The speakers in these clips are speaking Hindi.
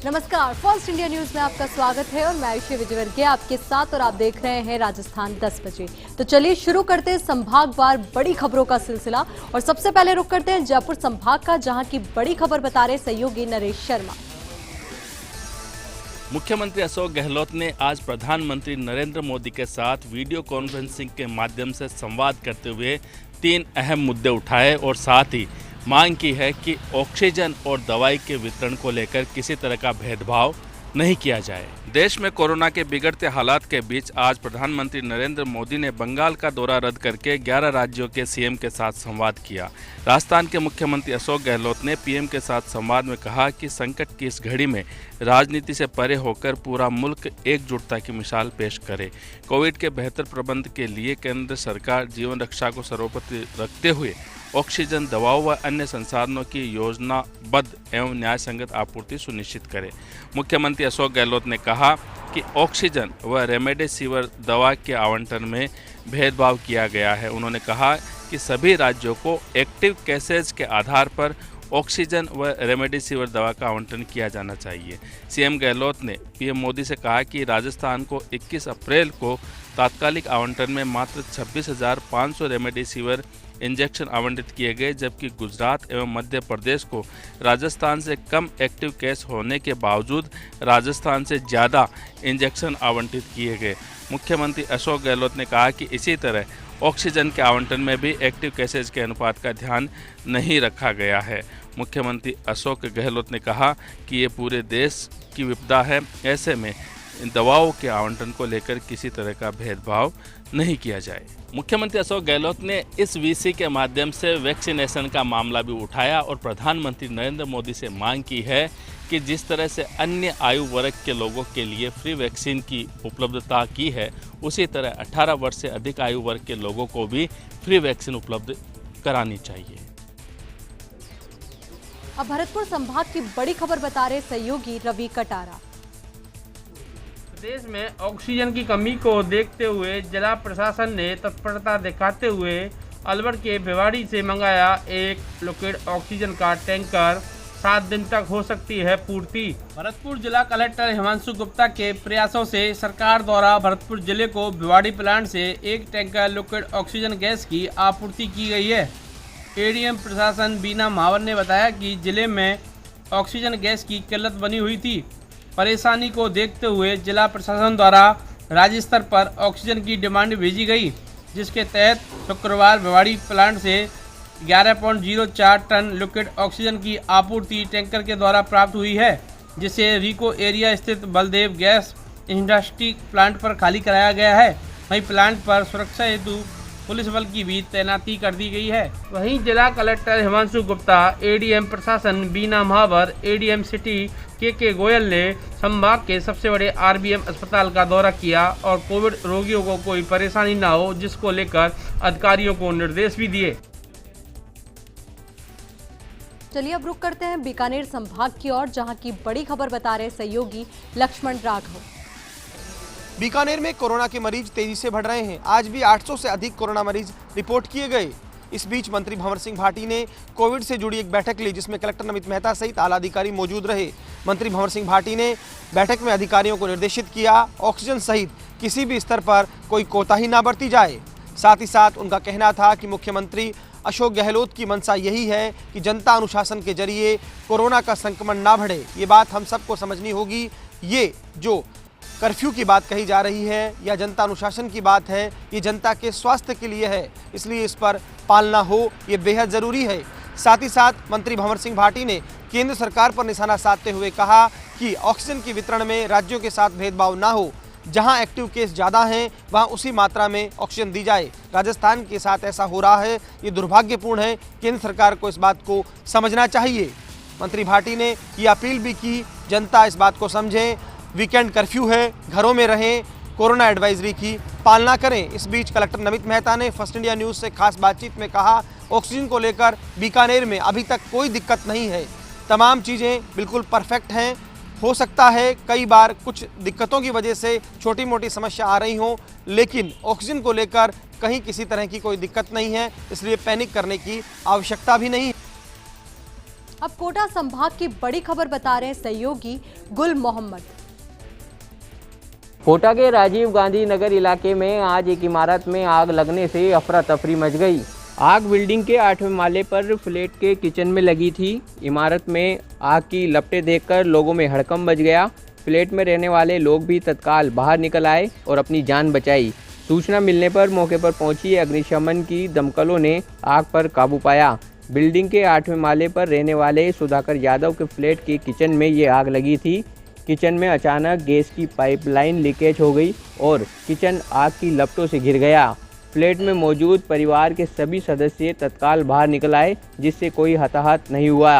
नमस्कार, फर्स्ट इंडिया न्यूज में आपका स्वागत है और मैं आयुषी विजयवर्गीय आपके साथ और आप देख रहे हैं राजस्थान 10 बजे। तो चलिए शुरू करते हैं संभागवार बड़ी खबरों का सिलसिला और सबसे पहले रुक करते हैं जयपुर संभाग का, जहां की बड़ी खबर बता रहे सहयोगी नरेश शर्मा। मुख्यमंत्री अशोक गहलोत ने आज प्रधानमंत्री नरेंद्र मोदी के साथ वीडियो कॉन्फ्रेंसिंग के माध्यम से संवाद करते हुए 3 अहम मुद्दे उठाए और साथ ही मांग की है कि ऑक्सीजन और दवाई के वितरण को लेकर किसी तरह का भेदभाव नहीं किया जाए। देश में कोरोना के बिगड़ते हालात के बीच आज प्रधानमंत्री नरेंद्र मोदी ने बंगाल का दौरा रद्द करके 11 राज्यों के सीएम के साथ संवाद किया। राजस्थान के मुख्यमंत्री अशोक गहलोत ने पीएम के साथ संवाद में कहा कि संकट की इस घड़ी में राजनीति से परे होकर पूरा मुल्क एकजुटता की मिसाल पेश करे। कोविड के बेहतर प्रबंध के लिए केंद्र सरकार जीवन रक्षा को सर्वोपरि रखते हुए ऑक्सीजन, दवाओं व अन्य संसाधनों की योजनाबद्ध एवं न्याय संगत आपूर्ति सुनिश्चित करे। मुख्यमंत्री अशोक गहलोत ने कहा कि ऑक्सीजन व रेमडेसिविर दवा के आवंटन में भेदभाव किया गया है। उन्होंने कहा कि सभी राज्यों को एक्टिव केसेज के आधार पर ऑक्सीजन व रेमडेसिविर दवा का आवंटन किया जाना चाहिए। सीएम गहलोत ने पीएम मोदी से कहा कि राजस्थान को 21 अप्रैल को तात्कालिक आवंटन में मात्र 26,500 रेमडेसिविर इंजेक्शन आवंटित किए गए, जबकि गुजरात एवं मध्य प्रदेश को राजस्थान से कम एक्टिव केस होने के बावजूद राजस्थान से ज़्यादा इंजेक्शन आवंटित किए गए। मुख्यमंत्री अशोक गहलोत ने कहा कि इसी तरह ऑक्सीजन के आवंटन में भी एक्टिव केसेज के अनुपात का ध्यान नहीं रखा गया है। मुख्यमंत्री अशोक गहलोत ने कहा कि ये पूरे देश की विपदा है, ऐसे में दवाओं के आवंटन को लेकर किसी तरह का भेदभाव नहीं किया जाए। मुख्यमंत्री अशोक गहलोत ने इस वीसी के माध्यम से वैक्सीनेशन का मामला भी उठाया और प्रधानमंत्री नरेंद्र मोदी से मांग की है कि जिस तरह से अन्य आयु वर्ग के लोगों के लिए फ्री वैक्सीन की उपलब्धता की है, उसी तरह 18 वर्ष से अधिक आयु वर्ग के लोगों को भी फ्री वैक्सीन उपलब्ध करानी चाहिए। अब भरतपुर संभाग की बड़ी खबर बता रहे सहयोगी रवि कटारा। प्रदेश में ऑक्सीजन की कमी को देखते हुए जिला प्रशासन ने तत्परता दिखाते हुए अलवर के भिवाड़ी से मंगाया एक लिक्विड ऑक्सीजन का टैंकर। 7 दिन तक हो सकती है पूर्ति। भरतपुर जिला कलेक्टर हिमांशु गुप्ता के प्रयासों से सरकार द्वारा भरतपुर जिले को भिवाड़ी प्लांट से एक टैंकर लिक्विड ऑक्सीजन गैस की आपूर्ति की गई है। एडीएम प्रशासन बीना महावर ने बताया कि जिले में ऑक्सीजन गैस की किल्लत बनी हुई थी। परेशानी को देखते हुए जिला प्रशासन द्वारा राज्य स्तर पर ऑक्सीजन की डिमांड भेजी गई, जिसके तहत शुक्रवार भिवाड़ी प्लांट से 11.04 टन लिक्विड ऑक्सीजन की आपूर्ति टैंकर के द्वारा प्राप्त हुई है, जिसे रिको एरिया स्थित बलदेव गैस इंडस्ट्री प्लांट पर खाली कराया गया है। वहीं प्लांट पर सुरक्षा हेतु पुलिस बल की भी तैनाती कर दी गई है। वहीं जिला कलेक्टर हिमांशु गुप्ता, एडीएम प्रशासन बीना महावर, एडीएम सिटी के गोयल ने संभाग के सबसे बड़े आरबीएम अस्पताल का दौरा किया और कोविड रोगियों को कोई परेशानी न हो, जिसको लेकर अधिकारियों को निर्देश भी दिए। चलिए अब रुक करते हैं बीकानेर संभाग की ओर, जहां की बड़ी खबर बता रहे सहयोगी लक्ष्मण राघव। बीकानेर में कोरोना के मरीज तेजी से बढ़ रहे हैं। आज भी 800 से अधिक कोरोना मरीज रिपोर्ट किए गए। इस बीच मंत्री भंवर सिंह भाटी ने कोविड से जुड़ी एक बैठक ली, जिसमें कलेक्टर नमित मेहता सहित आला अधिकारी मौजूद रहे। मंत्री भंवर सिंह भाटी ने बैठक में अधिकारियों को निर्देशित किया ऑक्सीजन सहित किसी भी स्तर पर कोई कोताही ना बरती जाए। साथ ही साथ उनका कहना था कि मुख्यमंत्री अशोक गहलोत की मंशा यही है कि जनता अनुशासन के जरिए कोरोना का संक्रमण ना बढ़े। ये बात हम सबको समझनी होगी। ये जो कर्फ्यू की बात कही जा रही है या जनता अनुशासन की बात है, ये जनता के स्वास्थ्य के लिए है, इसलिए इस पर पालना हो ये बेहद ज़रूरी है। साथ ही साथ मंत्री भंवर सिंह भाटी ने केंद्र सरकार पर निशाना साधते हुए कहा कि ऑक्सीजन के वितरण में राज्यों के साथ भेदभाव ना हो। जहां एक्टिव केस ज़्यादा हैं वहां उसी मात्रा में ऑक्सीजन दी जाए। राजस्थान के साथ ऐसा हो रहा है, ये दुर्भाग्यपूर्ण है। केंद्र सरकार को इस बात को समझना चाहिए। मंत्री भाटी ने ये अपील भी की, जनता इस बात को समझें, वीकेंड कर्फ्यू है, घरों में रहें, कोरोना एडवाइजरी की पालना करें। इस बीच कलेक्टर नमित मेहता ने फर्स्ट इंडिया न्यूज़ से खास बातचीत में कहा, ऑक्सीजन को लेकर बीकानेर में अभी तक कोई दिक्कत नहीं है, तमाम चीज़ें बिल्कुल परफेक्ट हैं। हो सकता है कई बार कुछ दिक्कतों की वजह से छोटी मोटी समस्या आ रही हो, लेकिन ऑक्सीजन को लेकर कहीं किसी तरह की कोई दिक्कत नहीं है, इसलिए पैनिक करने की आवश्यकता भी नहीं है। अब कोटा संभाग की बड़ी खबर बता रहे हैं सहयोगी गुल मोहम्मद। कोटा के राजीव गांधी नगर इलाके में आज एक इमारत में आग लगने से अफरा तफरी मच गई। आग बिल्डिंग के 8वें माले पर फ्लैट के किचन में लगी थी। इमारत में आग की लपटें देखकर लोगों में हड़कंप मच गया। फ्लैट में रहने वाले लोग भी तत्काल बाहर निकल आए और अपनी जान बचाई। सूचना मिलने पर मौके पर पहुंची अग्निशमन की दमकलों ने आग पर काबू पाया। बिल्डिंग के 8वें माले पर रहने वाले सुधाकर यादव के फ्लैट के किचन में ये आग लगी थी। किचन में अचानक गैस की पाइपलाइन लीकेज हो गई और किचन आग की लपटों से घिर गया। फ्लैट में मौजूद परिवार के सभी सदस्य तत्काल बाहर निकल आए, जिससे कोई हताहत नहीं हुआ।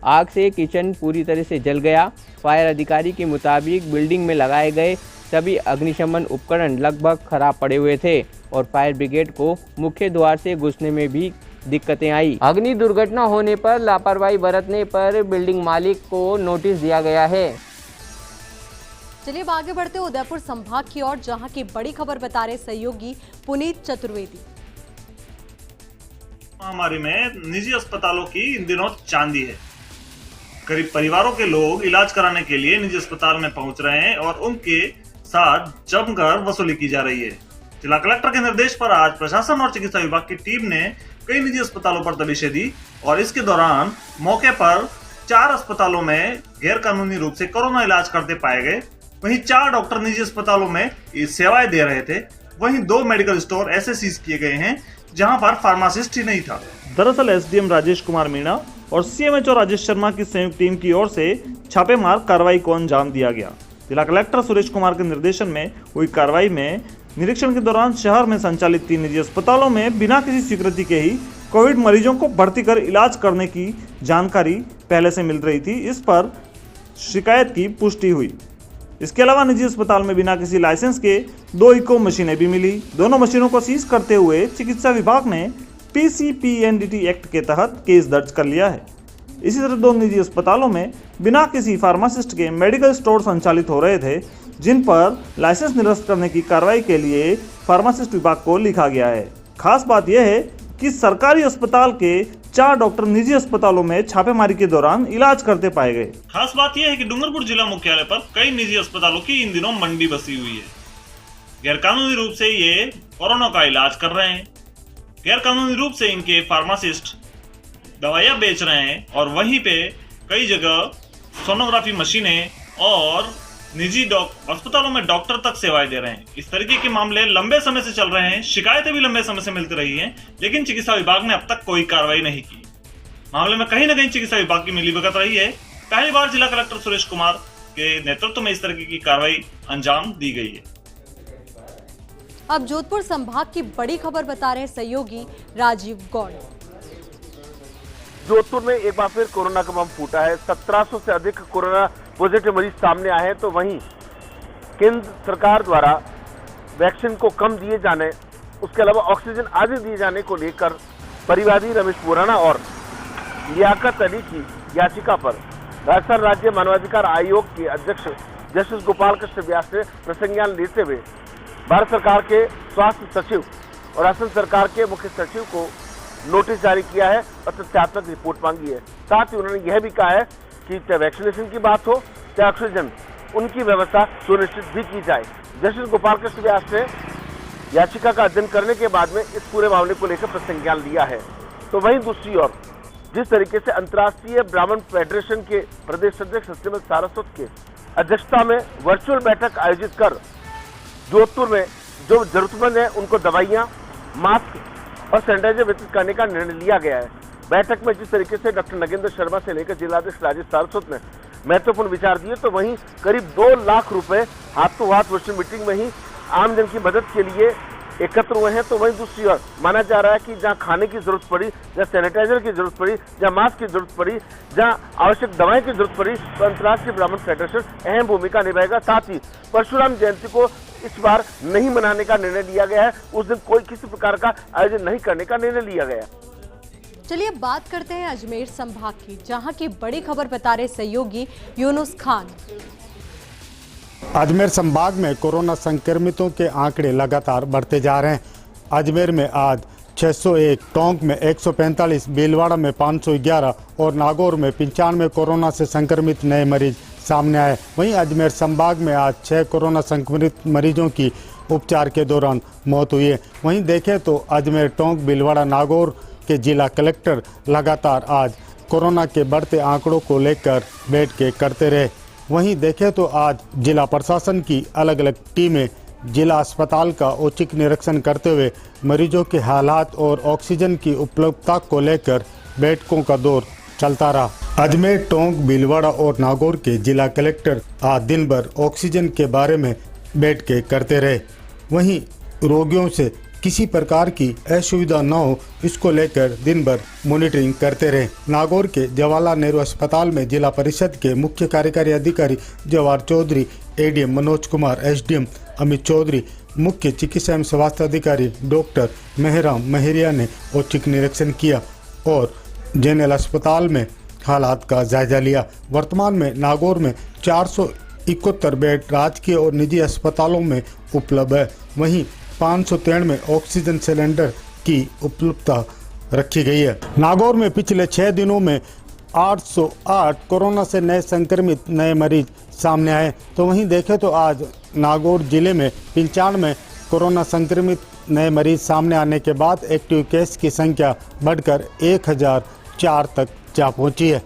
आग से किचन पूरी तरह से जल गया। फायर अधिकारी के मुताबिक बिल्डिंग में लगाए गए सभी अग्निशमन उपकरण लगभग खराब पड़े हुए थे और फायर ब्रिगेड को मुख्य द्वार से घुसने में भी दिक्कतें आई। अग्नि दुर्घटना होने पर लापरवाही बरतने पर बिल्डिंग मालिक को नोटिस दिया गया है। चलिए अब आगे बढ़ते उदयपुर संभाग की ओर, जहां की बड़ी खबर बता रहे सहयोगी पुनीत चतुर्वेदी। महामारी में निजी अस्पतालों की इन दिनों चांदी है। करीब परिवारों के लोग इलाज कराने के लिए निजी अस्पताल में पहुंच रहे हैं और उनके साथ जमकर वसूली की जा रही है। जिला कलेक्टर के निर्देश पर आज प्रशासन और चिकित्सा विभाग की टीम ने कई निजी अस्पतालों पर दबिशें दी और इसके दौरान मौके पर 4 अस्पतालों में गैर कानूनी रूप से कोरोना इलाज करते पाए गए। वहीं 4 डॉक्टर निजी अस्पतालों में सेवाएं दे रहे थे। वहीं 2 मेडिकल स्टोर ऐसे सीज किए गए हैं जहां पर फार्मासिस्ट ही नहीं था। दरअसल एसडीएम राजेश कुमार मीणा और सीएमएचओ राजेश शर्मा की संयुक्त टीम की ओर से छापेमार कार्रवाई को अंजाम दिया गया। जिला कलेक्टर सुरेश कुमार के निर्देशन में हुई कार्रवाई में निरीक्षण के दौरान शहर में संचालित 3 निजी अस्पतालों में बिना किसी स्वीकृति के ही कोविड मरीजों को भर्ती कर इलाज करने की जानकारी पहले से मिल रही थी। इस पर शिकायत की पुष्टि हुई। इसके अलावा निजी अस्पताल में बिना किसी लाइसेंस के 2 इको मशीनें भी मिली। दोनों मशीनों को सीज करते हुए चिकित्सा विभाग ने पीसीपीएनडीटी एक्ट के तहत केस दर्ज कर लिया है। इसी तरह 2 निजी अस्पतालों में बिना किसी फार्मासिस्ट के मेडिकल स्टोर संचालित हो रहे थे, जिन पर लाइसेंस निरस्त करने की कार्रवाई के लिए फार्मासिस्ट विभाग को लिखा गया है। खास बात यह है कि सरकारी अस्पताल के 4 डॉक्टर निजी अस्पतालों में छापेमारी के दौरान इलाज करते पाए गए। खास बात यह है कि डूंगरपुर जिला मुख्यालय पर कई निजी अस्पतालों की इन दिनों मंडी बसी हुई है। गैरकानूनी रूप से ये कोरोना का इलाज कर रहे हैं। गैरकानूनी रूप से इनके फार्मासिस्ट दवाइयां बेच रहे हैं और वहीं पे कई जगह सोनोग्राफी मशीनें और निजी अस्पतालों में डॉक्टर तक सेवाएं दे रहे हैं। इस तरीके के मामले लंबे समय से चल रहे हैं। शिकायतें भी लंबे समय से मिलती रही हैं, लेकिन चिकित्सा विभाग ने अब तक कोई कार्रवाई नहीं की। मामले में कहीं न कहीं चिकित्सा विभाग की मिलीभगत रही है। पहली बार जिला कलेक्टर सुरेश कुमार के नेतृत्व में इस तरीके की कार्रवाई अंजाम दी गई है। अब जोधपुर संभाग की बड़ी खबर बता रहे हैं सहयोगी राजीव गौड़। जोधपुर में एक बार फिर कोरोना का बम फूटा है। 1700 से अधिक कोरोना पॉजिटिव मरीज सामने आए हैं। तो वहीं केंद्र सरकार द्वारा वैक्सीन को कम दिए जाने, उसके अलावा ऑक्सीजन आदि दिए जाने को लेकर परिवादी रमेश बोराना और लियाकत अली की याचिका पर राजस्थान राज्य मानवाधिकार आयोग के अध्यक्ष जस्टिस गोपाल कृष्ण व्यास ने प्रसंज्ञान लेते हुए भारत सरकार के स्वास्थ्य सचिव और असम सरकार के मुख्य सचिव को नोटिस जारी किया है और तथ्यात्मक रिपोर्ट मांगी है। साथ ही उन्होंने यह भी कहा है कि चाहे वैक्सीनेशन की बात हो चाहे ऑक्सीजन, उनकी व्यवस्था सुनिश्चित भी की जाए। जस्टिस गोपाल कृष्ण व्यास ने याचिका का अध्ययन करने के बाद में इस पूरे मामले को लेकर प्रसंज्ञान लिया है। तो वहीं दूसरी ओर जिस तरीके से अंतर्राष्ट्रीय ब्राह्मण फेडरेशन के प्रदेश अध्यक्ष सत्यमल सारस्वत के अध्यक्षता में वर्चुअल बैठक आयोजित कर जोधपुर में जो जरूरतमंद है उनको दवाइयां, मास्क और सैनिटाइजर वितरित करने का निर्णय लिया गया है। बैठक में जिस तरीके से डॉक्टर नगेंद्र शर्मा से लेकर जिलाध्यक्ष राजेश सारस्वत ने महत्वपूर्ण विचार दिए, तो वहीं करीब 2 लाख रुपए हाथों हाथ वर्चुअल मीटिंग में ही आमजन की मदद के लिए एकत्र हुए हैं। तो वहीं दूसरी ओर माना जा रहा है कि जहां खाने की जरूरत पड़ी, जहां सैनिटाइजर की जरूरत पड़ी, जहां मास्क की जरूरत पड़ी, जहां आवश्यक दवाएं की जरूरत पड़ी, तो अंतर्राष्ट्रीय ब्राह्मण फेडरेशन अहम भूमिका निभाएगा। साथ ही परशुराम जयंती को इस बार नहीं मनाने का निर्णय लिया गया है। उस दिन कोई किसी प्रकार का आयोजन नहीं करने का निर्णय लिया गया। चलिए बात करते हैं अजमेर संभाग की, जहां की बड़ी खबर बता रहे सहयोगी यूनुस खान। अजमेर संभाग में कोरोना संक्रमितों के आंकड़े लगातार बढ़ते जा रहे हैं। अजमेर में आज 601, टोंक में 145, भीलवाड़ा में 511 और नागौर में 95 कोरोना से संक्रमित नए मरीज सामने आए। वहीं अजमेर संभाग में आज 6 कोरोना संक्रमित मरीजों की उपचार के दौरान मौत हुई है। वहीं देखें तो अजमेर, टोंक, भीलवाड़ा, नागौर के जिला कलेक्टर लगातार आज कोरोना के बढ़ते आंकड़ों को लेकर बैठ के करते रहे। वहीं देखें तो आज जिला प्रशासन की अलग अलग टीमें जिला अस्पताल का औचक निरीक्षण करते हुए मरीजों के हालात और ऑक्सीजन की उपलब्धता को लेकर बैठकों का दौर चलता रहा। अजमेर, टोंक, भीलवाड़ा और नागौर के जिला कलेक्टर आज दिन भर ऑक्सीजन के बारे में बैठ के करते रहे। वहीं रोगियों से किसी प्रकार की असुविधा न हो, इसको लेकर दिन भर मॉनिटरिंग करते रहे। नागौर के जवाहरलाल नेहरू अस्पताल में जिला परिषद के मुख्य कार्यकारी अधिकारी जवाहर चौधरी, एडीएम मनोज कुमार, एसडीएम अमित चौधरी, मुख्य चिकित्सा एवं स्वास्थ्य अधिकारी डॉक्टर मेहराम मेहरिया ने औचक निरीक्षण किया और जनरल अस्पताल में हालात का जायजा लिया। वर्तमान में नागौर में 471 बेड राजकीय और निजी अस्पतालों में उपलब्ध है। वहीं 593 में ऑक्सीजन सिलेंडर की उपलब्धता रखी गई है। नागौर में पिछले 6 दिनों में 808 कोरोना से नए संक्रमित नए मरीज सामने आए। तो वहीं देखें तो आज नागौर जिले में 95 कोरोना संक्रमित नए मरीज सामने आने के बाद एक्टिव केस की संख्या बढ़कर 1004 तक जा पहुंची है।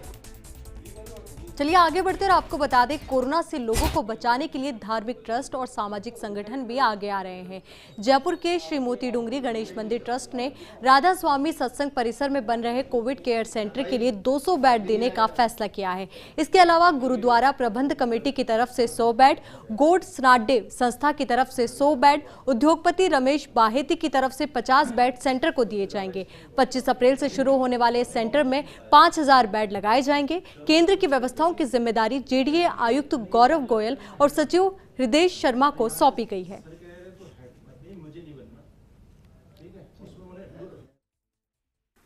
चलिए आगे बढ़ते और आपको बता दें, कोरोना से लोगों को बचाने के लिए धार्मिक ट्रस्ट और सामाजिक संगठन भी आगे आ रहे हैं। जयपुर के श्री मोती डूंगरी गणेश मंदिर ट्रस्ट ने राधा स्वामी सत्संग परिसर में बन रहे कोविड केयर सेंटर के लिए 200 बेड देने का फैसला किया है। इसके अलावा गुरुद्वारा प्रबंध कमेटी की तरफ से 100 बेड, गोड स्नाडेव संस्था की तरफ से 100 बेड, उद्योगपति रमेश बाहेती की तरफ से 50 बेड सेंटर को दिए जाएंगे। 25 अप्रैल से शुरू होने वाले इस सेंटर में 5000 बेड लगाए जाएंगे। केंद्र की व्यवस्थाओं की जिम्मेदारी जेडीए आयुक्त गौरव गोयल और सचिव हृदय शर्मा को सौंपी गई है।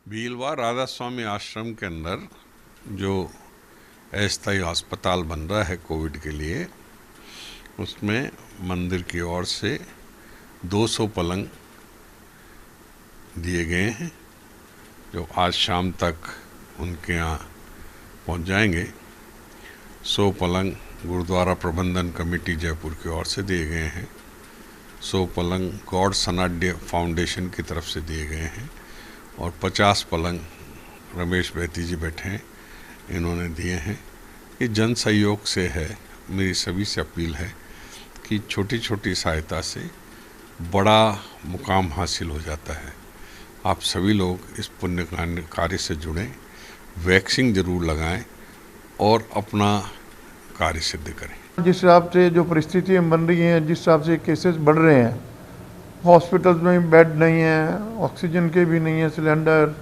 भीलवाड़ा राधा स्वामी आश्रम के अंदर जो अस्थायी अस्पताल बन रहा है कोविड के लिए, उसमें मंदिर की ओर से 200 पलंग दिए गए हैं, जो आज शाम तक उनके यहाँ पहुँच जाएंगे। 100 पलंग गुरुद्वारा प्रबंधन कमेटी जयपुर की ओर से दिए गए हैं। 100 पलंग गॉड सनाड्य फाउंडेशन की तरफ से दिए गए हैं और 50 पलंग रमेश बैती जी बैठे हैं, इन्होंने दिए हैं। ये जन सहयोग से है। मेरी सभी से अपील है कि छोटी छोटी सहायता से बड़ा मुकाम हासिल हो जाता है। आप सभी लोग इस पुण्य कार्य से जुड़ें, वैक्सीन जरूर लगाएं और अपना कार्य सिद्ध करें। जिस हिसाब से जो परिस्थितियाँ बन रही हैं, जिस हिसाब से केसेस बढ़ रहे हैं, हॉस्पिटल्स में बेड नहीं है, ऑक्सीजन के भी नहीं है सिलेंडर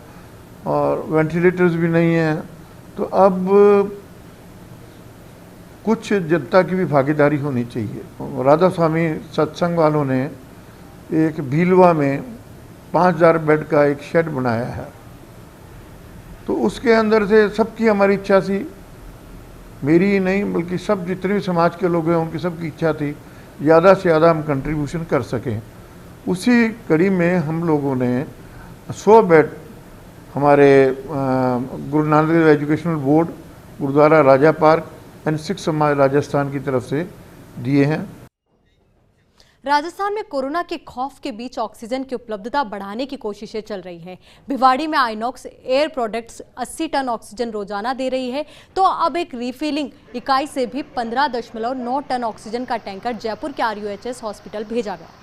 और वेंटिलेटर्स भी नहीं हैं, तो अब कुछ जनता की भी भागीदारी होनी चाहिए। राधा स्वामी सत्संग वालों ने एक भीलवा में 5000 बेड का एक शेड बनाया है, तो उसके अंदर से सबकी हमारी इच्छा थी, मेरी ही नहीं बल्कि सब जितने भी समाज के लोग हैं उनकी सबकी इच्छा थी ज़्यादा से ज़्यादा हम कंट्रीब्यूशन कर सकें। उसी कड़ी में हम लोगों ने 100 बेड हमारे Guru Nanak Dev educational board, Gurudwara Raja park and Sikh Samaj Rajasthan की तरफ से दिए हैं। राजस्थान में कोरोना के खौफ के बीच ऑक्सीजन की उपलब्धता बढ़ाने की कोशिशें चल रही हैं। भिवाड़ी में INOX air products 80 ton oxygen रोजाना दे रही है, तो अब एक रिफिलिंग इकाई से भी 15.9 टन ऑक्सीजन का टैंकर जयपुर के RUHS हॉस्पिटल भेजा गया।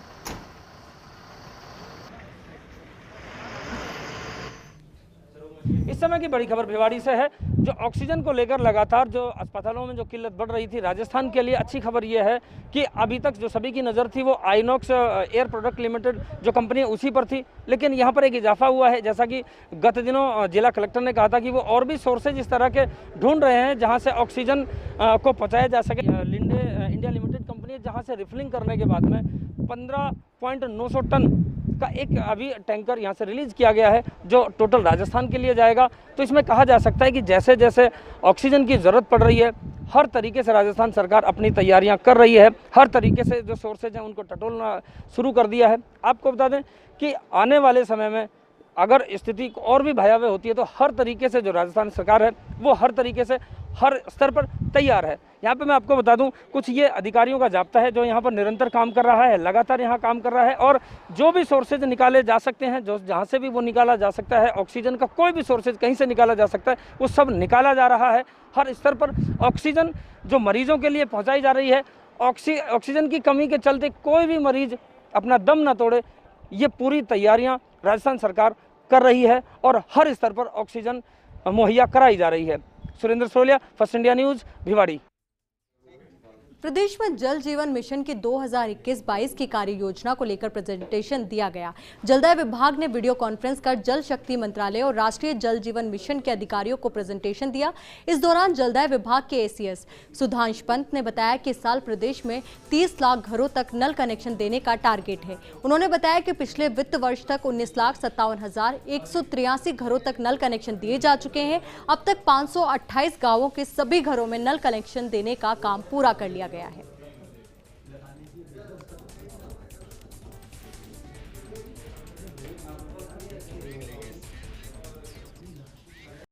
इस समय की बड़ी खबर भिवाड़ी से है, जो ऑक्सीजन को लेकर लगातार जो अस्पतालों में जो किल्लत बढ़ रही थी, राजस्थान के लिए अच्छी खबर यह है कि अभी तक जो सभी की नज़र थी वो आइनॉक्स एयर प्रोडक्ट लिमिटेड जो कंपनी उसी पर थी, लेकिन यहाँ पर एक इजाफा हुआ है। जैसा कि गत दिनों जिला कलेक्टर ने कहा था कि वो और भी सोर्सेज इस तरह के ढूंढ रहे हैं जहाँ से ऑक्सीजन को पहुँचाया जा सके। लिंडे इंडिया लिमिटेड कंपनी जहाँ से रिफिलिंग करने के बाद में 15.9 टन का एक अभी टैंकर यहाँ से रिलीज किया गया है, जो टोटल राजस्थान के लिए जाएगा। तो इसमें कहा जा सकता है कि जैसे जैसे ऑक्सीजन की ज़रूरत पड़ रही है, हर तरीके से राजस्थान सरकार अपनी तैयारियां कर रही है, हर तरीके से जो सोर्सेज हैं उनको टटोलना शुरू कर दिया है। आपको बता दें कि आने वाले समय में अगर स्थिति और भी भयावह होती है तो हर तरीके से जो राजस्थान सरकार है वो हर तरीके से हर स्तर पर तैयार है। यहाँ पे मैं आपको बता दूं, कुछ ये अधिकारियों का जाब्ता है जो यहाँ पर निरंतर काम कर रहा है, लगातार यहाँ काम कर रहा है, और जो भी सोर्सेज निकाले जा सकते हैं, जो जहाँ से भी वो निकाला जा सकता है, ऑक्सीजन का कोई भी सोर्सेज कहीं से निकाला जा सकता है, वो सब निकाला जा रहा है। हर स्तर पर ऑक्सीजन जो मरीजों के लिए पहुँचाई जा रही है, ऑक्सीजन की कमी के चलते कोई भी मरीज अपना दम न तोड़े, ये पूरी तैयारियां राजस्थान सरकार कर रही है और हर स्तर पर ऑक्सीजन मुहैया कराई जा रही है। सुरेंद्र सोलिया, फर्स्ट इंडिया न्यूज़, भिवाड़ी। प्रदेश में जल जीवन मिशन की 2021-22 की कार्य योजना को लेकर प्रेजेंटेशन दिया गया। जलदाय विभाग ने वीडियो कॉन्फ्रेंस कर जल शक्ति मंत्रालय और राष्ट्रीय जल जीवन मिशन के अधिकारियों को प्रेजेंटेशन दिया। इस दौरान जलदाय विभाग के एसीएस सुधांश पंत ने बताया कि इस साल प्रदेश में 30 लाख घरों तक नल कनेक्शन देने का टारगेट है। उन्होंने बताया कि पिछले वित्त वर्ष तक 19,57,183 घरों तक नल कनेक्शन दिए जा चुके हैं। अब तक 528 गाँवों के सभी घरों में नल कनेक्शन देने का काम पूरा कर लिया गया है।